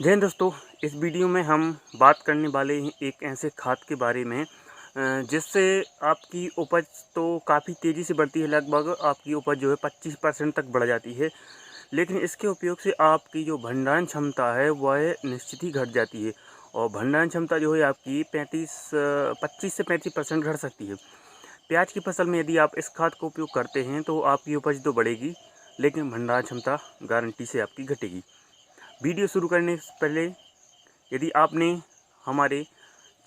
जय हिंद दोस्तों। इस वीडियो में हम बात करने वाले हैं एक ऐसे खाद के बारे में जिससे आपकी उपज तो काफ़ी तेज़ी से बढ़ती है। लगभग आपकी उपज जो है 25% तक बढ़ जाती है। लेकिन इसके उपयोग से आपकी जो भंडारण क्षमता है वह निश्चित ही घट जाती है और भंडारण क्षमता जो है आपकी 25 से 35% घट सकती है। प्याज की फसल में यदि आप इस खाद का उपयोग करते हैं तो आपकी उपज तो बढ़ेगी, लेकिन भंडारण क्षमता गारंटी से आपकी घटेगी। वीडियो शुरू करने से पहले यदि आपने हमारे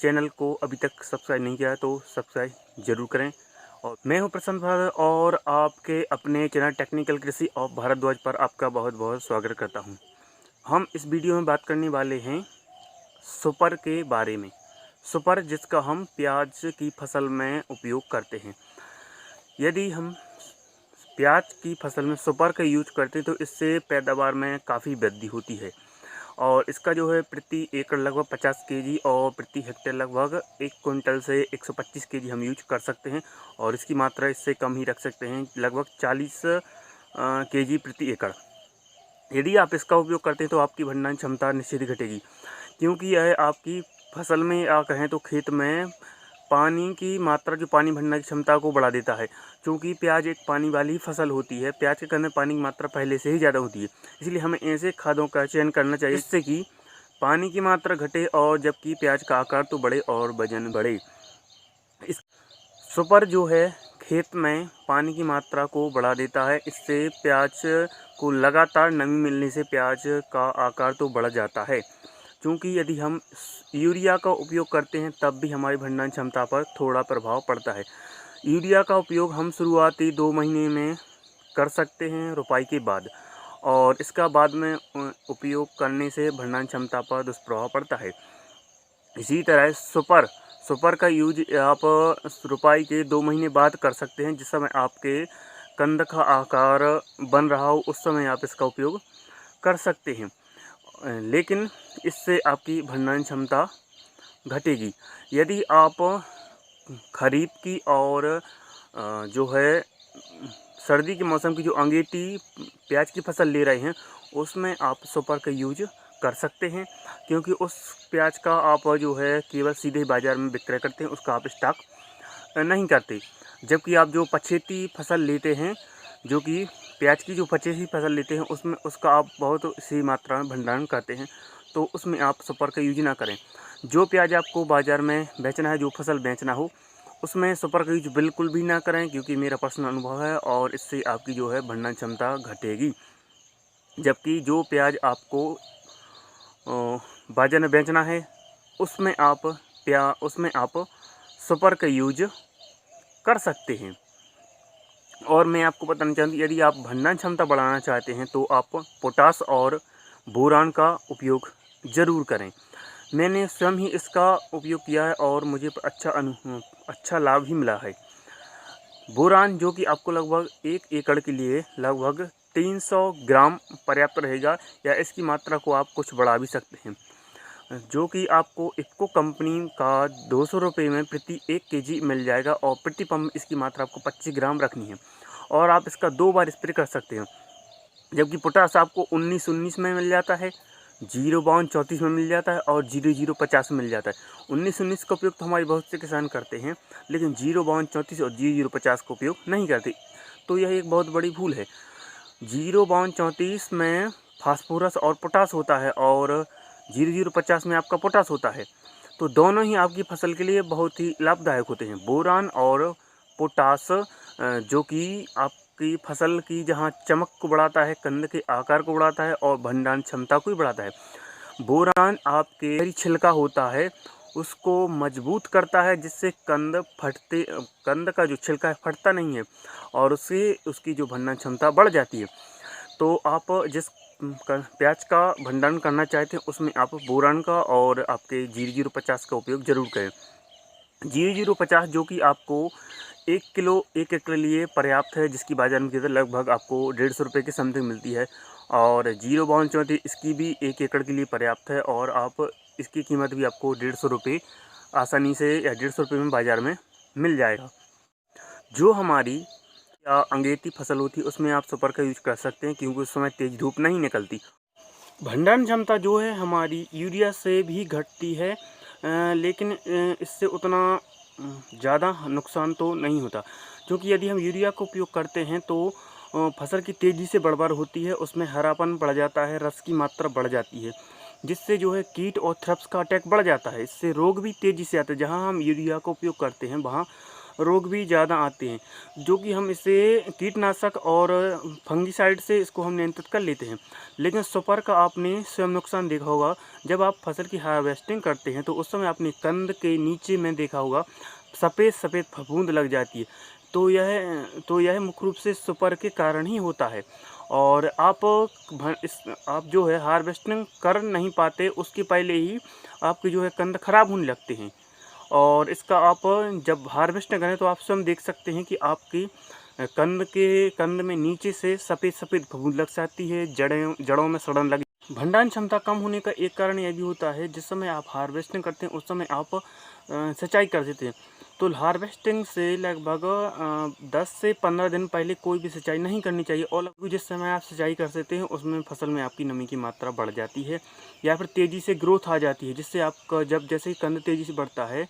चैनल को अभी तक सब्सक्राइब नहीं किया तो सब्सक्राइब जरूर करें। और मैं हूं प्रशांत भारद्वाज और आपके अपने चैनल टेक्निकल कृषि ऑफ भारद्वाज पर आपका बहुत बहुत स्वागत करता हूं। हम इस वीडियो में बात करने वाले हैं सुपर के बारे में। सुपर जिसका हम प्याज की फसल में उपयोग करते हैं। यदि हम प्याज की फसल में सुपर का यूज करते हैं तो इससे पैदावार में काफ़ी वृद्धि होती है और इसका जो है प्रति एकड़ लगभग 50 केजी और प्रति हेक्टेयर लगभग 1 क्विंटल से 125 केजी हम यूज कर सकते हैं और इसकी मात्रा इससे कम ही रख सकते हैं, लगभग 40 केजी प्रति एकड़। यदि आप इसका उपयोग करते हैं तो आपकी भंडारण क्षमता निश्चित ही घटेगी, क्योंकि यह आपकी फसल में या कहें तो खेत में पानी की मात्रा, जो पानी भरने की क्षमता को बढ़ा देता है। क्योंकि प्याज एक पानी वाली फसल होती है, प्याज के अंदर पानी की मात्रा पहले से ही ज़्यादा होती है, इसलिए हमें ऐसे खादों का चयन करना चाहिए जिससे कि पानी की मात्रा घटे और जबकि प्याज का आकार तो बढ़े और वजन बढ़े। इस सुपर जो है खेत में पानी की मात्रा को बढ़ा देता है। इससे प्याज को लगातार नमी मिलने से प्याज का आकार तो बढ़ जाता है। क्योंकि यदि हम यूरिया का उपयोग करते हैं तब भी हमारी भंडारण क्षमता पर थोड़ा प्रभाव पड़ता है। यूरिया का उपयोग हम शुरुआती 2 महीने में कर सकते हैं रोपाई के बाद, और इसका बाद में उपयोग करने से भंडारण क्षमता पर दुष्प्रभाव पड़ता है। इसी तरह सुपर का यूज आप रोपाई के 2 महीने बाद कर सकते हैं, जिस समय आपके कंद का आकार बन रहा हो उस समय आप इसका उपयोग कर सकते हैं। लेकिन इससे आपकी भंडारण क्षमता घटेगी। यदि आप खरीफ की और जो है सर्दी के मौसम की जो अंगेठी प्याज की फसल ले रहे हैं उसमें आप सुपर का यूज कर सकते हैं, क्योंकि उस प्याज का आप जो है केवल सीधे बाज़ार में विक्रय करते हैं, उसका आप स्टॉक नहीं करते। जबकि आप जो पछेती फसल लेते हैं, जो कि प्याज की जो पछेती फसल लेते हैं उसमें उसका आप बहुत सी मात्रा में भंडारण करते हैं, तो उसमें आप सुपर का यूज ना करें। जो प्याज आपको बाज़ार में बेचना है, जो फसल बेचना हो, उसमें सुपर का यूज बिल्कुल भी ना करें, क्योंकि मेरा पर्सनल अनुभव है और इससे आपकी जो है भंडारण क्षमता घटेगी। जबकि जो प्याज आपको बाज़ार में बेचना है उसमें आप सुपर का यूज कर सकते हैं। और मैं आपको बताना चाहूँगी, यदि आप भंडारण क्षमता बढ़ाना चाहते हैं तो आप पोटास और बोरान का उपयोग ज़रूर करें। मैंने स्वयं ही इसका उपयोग किया है और मुझे अच्छा लाभ ही मिला है। बोरान जो कि आपको लगभग 1 एकड़ के लिए लगभग 300 ग्राम पर्याप्त रहेगा, या इसकी मात्रा को आप कुछ बढ़ा भी सकते हैं, जो कि आपको इफ़को कंपनी का 200 रुपये में प्रति 1 केजी मिल जाएगा और प्रति पंप इसकी मात्रा आपको 25 ग्राम रखनी है और आप इसका 2 बार स्प्रे कर सकते हैं। जबकि पोटास आपको 19-19 में मिल जाता है, 0-52-34 में मिल जाता है और 0-0-50 में मिल जाता है। 19-19 का उपयोग तो हमारे बहुत से किसान करते हैं, लेकिन 0-52-34 और 0-0-50 का उपयोग नहीं करते, तो यह एक बहुत बड़ी भूल है। 0-52-34 में फास्फोरस और पोटास होता है और 0-0-50 में आपका पोटास होता है, तो दोनों ही आपकी फसल के लिए बहुत ही लाभदायक होते हैं। बोरान और पोटास जो कि आपकी फसल की जहाँ चमक को बढ़ाता है, कंद के आकार को बढ़ाता है और भंडारण क्षमता को भी बढ़ाता है। बोरान आपके छिलका होता है उसको मजबूत करता है, जिससे कंद का जो छिलका है फटता नहीं है और उससे उसकी जो भंडारण क्षमता बढ़ जाती है। तो आप जिस प्याज का भंडारण करना चाहते हैं उसमें आप बोरान का और आपके 0-0-50 का उपयोग ज़रूर करें। 0-0-50 जो कि आपको 1 किलो 1 एकड़ के लिए पर्याप्त है, जिसकी बाज़ार में कीमत लगभग आपको 150 रुपये के समथिंग मिलती है, और 0-52-34 इसकी भी 1 एकड़ के लिए पर्याप्त है और आप इसकी कीमत भी आपको 150 रुपये आसानी से या 150 रुपये में बाज़ार में मिल जाएगा। जो हमारी अंगेठी फसल होती है उसमें आप सुपर का यूज कर सकते हैं, क्योंकि उस समय तेज़ धूप नहीं निकलती। भंडारण क्षमता जो है हमारी यूरिया से भी घटती है, लेकिन इससे उतना ज़्यादा नुकसान तो नहीं होता, क्योंकि यदि हम यूरिया का उपयोग करते हैं तो फसल की तेज़ी से बढ़ होती है, उसमें हरापन बढ़ जाता है, रस की मात्रा बढ़ जाती है, जिससे जो है कीट और थ्रिप्स का अटैक बढ़ जाता है। इससे रोग भी तेज़ी से आते हैं। जहाँ हम यूरिया का उपयोग करते हैं वहाँ रोग भी ज़्यादा आते हैं, जो कि हम इसे कीटनाशक और फंगिसाइड से इसको हम नियंत्रित कर लेते हैं। लेकिन सुपर का आपने स्वयं नुकसान देखा होगा, जब आप फसल की हार्वेस्टिंग करते हैं तो उस समय आपने कंद के नीचे में देखा होगा सफ़ेद सफ़ेद फफूंद लग जाती है। तो यह मुख्य रूप से सुपर के कारण ही होता है। और आप जो है हार्वेस्टिंग कर नहीं पाते, उसके पहले ही आपके जो है कंद खराब होने लगते हैं। और इसका आप जब हार्वेस्ट करें तो आप स्वयं देख सकते हैं कि आपकी कंद में नीचे से सफ़ेद सफ़ेद फफूंद लग जाती है, जड़ों में सड़न लगी। भंडारण क्षमता कम होने का एक कारण यह भी होता है, जिस समय आप हार्वेस्टिंग करते हैं उस समय आप सिंचाई कर देते हैं, तो हार्वेस्टिंग से लगभग 10 से 15 दिन पहले कोई भी सिंचाई नहीं करनी चाहिए। और जिस समय आप सिंचाई कर देते हैं उसमें फसल में आपकी नमी की मात्रा बढ़ जाती है या फिर तेज़ी से ग्रोथ आ जाती है, जिससे आपका जैसे ही कंद तेज़ी से बढ़ता है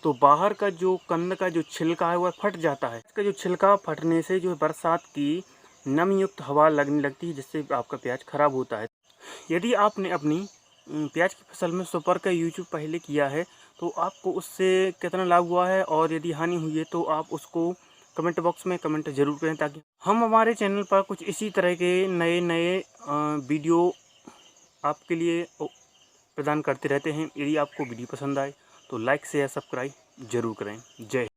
तो बाहर का जो कंद का जो छिलका है वह फट जाता है। इसका जो छिलका फटने से जो बरसात की नमी युक्त हवा लगने लगती है, जिससे आपका प्याज खराब होता है। यदि आपने अपनी प्याज की फसल में सुपर का यूज पहले किया है तो आपको उससे कितना लाभ हुआ है, और यदि हानि हुई है तो आप उसको कमेंट बॉक्स में कमेंट जरूर करें, ताकि हम हमारे चैनल पर कुछ इसी तरह के नए नए वीडियो आपके लिए प्रदान करते रहते हैं। यदि आपको वीडियो पसंद आए तो लाइक शेयर सब्सक्राइब जरूर करें। जय हिंद।